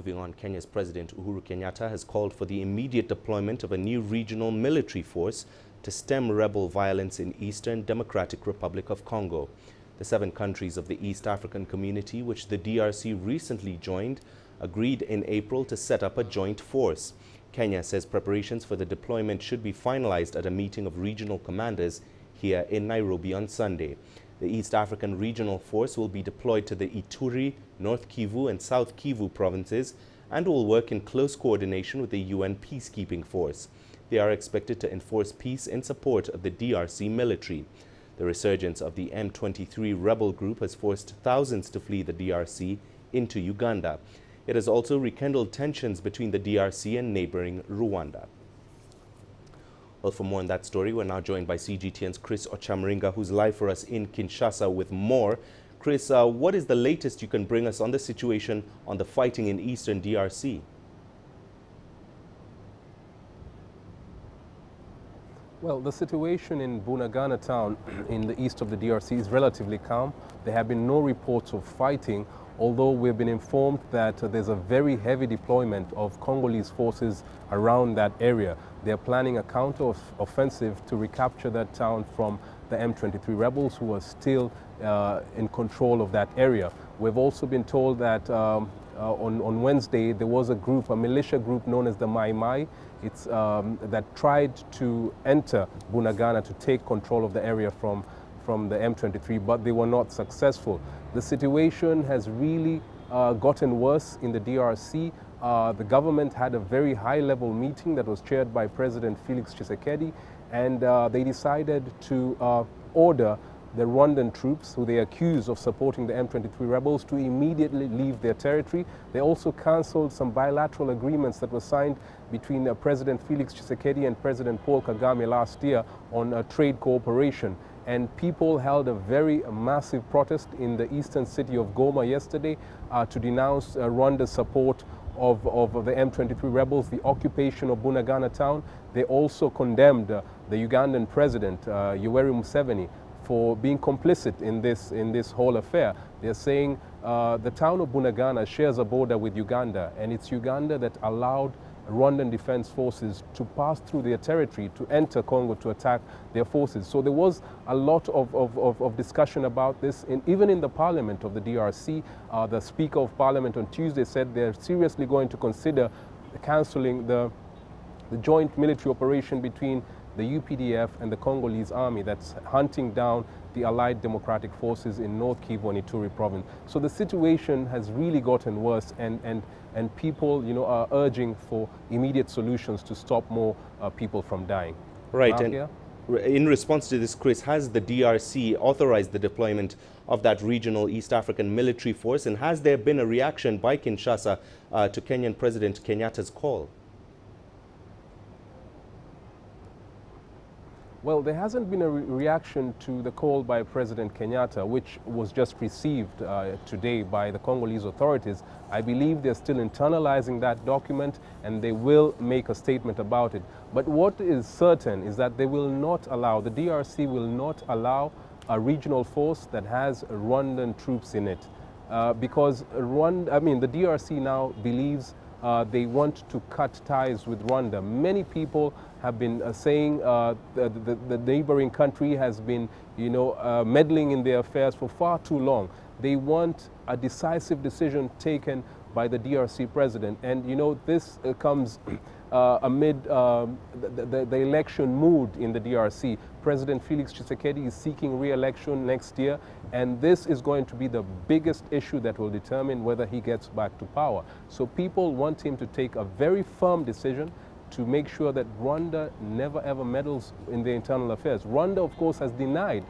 Moving on, Kenya's President Uhuru Kenyatta has called for the immediate deployment of a new regional military force to stem rebel violence in Eastern Democratic Republic of Congo. The 7 countries of the East African Community, which the DRC recently joined, agreed in April to set up a joint force. Kenya says preparations for the deployment should be finalized at a meeting of regional commanders here in Nairobi on Sunday. The East African Regional Force will be deployed to the Ituri, North Kivu and South Kivu provinces and will work in close coordination with the UN peacekeeping force. They are expected to enforce peace in support of the DRC military. The resurgence of the M23 rebel group has forced thousands to flee the DRC into Uganda. It has also rekindled tensions between the DRC and neighboring Rwanda. Well, for more on that story, we're now joined by CGTN's Chris Ochamringa, who's live for us in Kinshasa with more. Chris, what is the latest you can bring us on the situation on the fighting in Eastern DRC? Well, the situation in Bunagana town in the east of the DRC is relatively calm. There have been no reports of fighting, although we've been informed that there's a very heavy deployment of Congolese forces around that area. They're planning a counter-offensive to recapture that town from the M23 rebels who are still in control of that area. We've also been told that on Wednesday there was a militia group known as the Mai Mai, that tried to enter Bunagana to take control of the area from the M23, but they were not successful. The situation has really gotten worse in the DRC. The government had a very high-level meeting that was chaired by President Felix Tshisekedi, and they decided to order the Rwandan troops, who they accuse of supporting the M23 rebels, to immediately leave their territory. They also cancelled some bilateral agreements that were signed between President Felix Tshisekedi and President Paul Kagame last year on trade cooperation. And people held a very massive protest in the eastern city of Goma yesterday to denounce Rwanda's support of the M23 rebels, the occupation of Bunagana town. They also condemned the Ugandan president, Yoweri Museveni, for being complicit in this whole affair. They're saying the town of Bunagana shares a border with Uganda, and it's Uganda that allowed Rwandan Defense Forces to pass through their territory to enter Congo to attack their forces. So there was a lot of discussion about this, even in the parliament of the DRC. The Speaker of Parliament on Tuesday said they're seriously going to consider cancelling the joint military operation between the UPDF and the Congolese army that's hunting down the allied democratic forces in North Kivu and Ituri province. So the situation has really gotten worse, and people, are urging for immediate solutions to stop more people from dying. Right. And in response to this, Chris, has the DRC authorized the deployment of that regional East African military force, and has there been a reaction by Kinshasa to Kenyan President Kenyatta's call? Well, there hasn't been a reaction to the call by President Kenyatta, which was just received today by the Congolese authorities. I believe they're still internalizing that document, and they will make a statement about it. But what is certain is that they will not allow, the DRC will not allow a regional force that has Rwandan troops in it. Because the DRC now believes they want to cut ties with Rwanda. Many people have been saying the neighboring country has been, meddling in their affairs for far too long. They want a decisive decision taken by the DRC president. And, this comes amid the election mood in the DRC. President Felix Tshisekedi is seeking re-election next year, and this is going to be the biggest issue that will determine whether he gets back to power. So people want him to take a very firm decision to make sure that Rwanda never ever meddles in their internal affairs. Rwanda, of course, has denied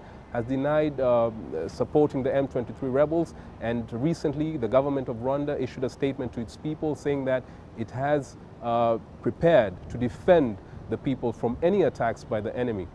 supporting the M23 rebels, and recently the government of Rwanda issued a statement to its people saying that it has prepared to defend the people from any attacks by the enemy.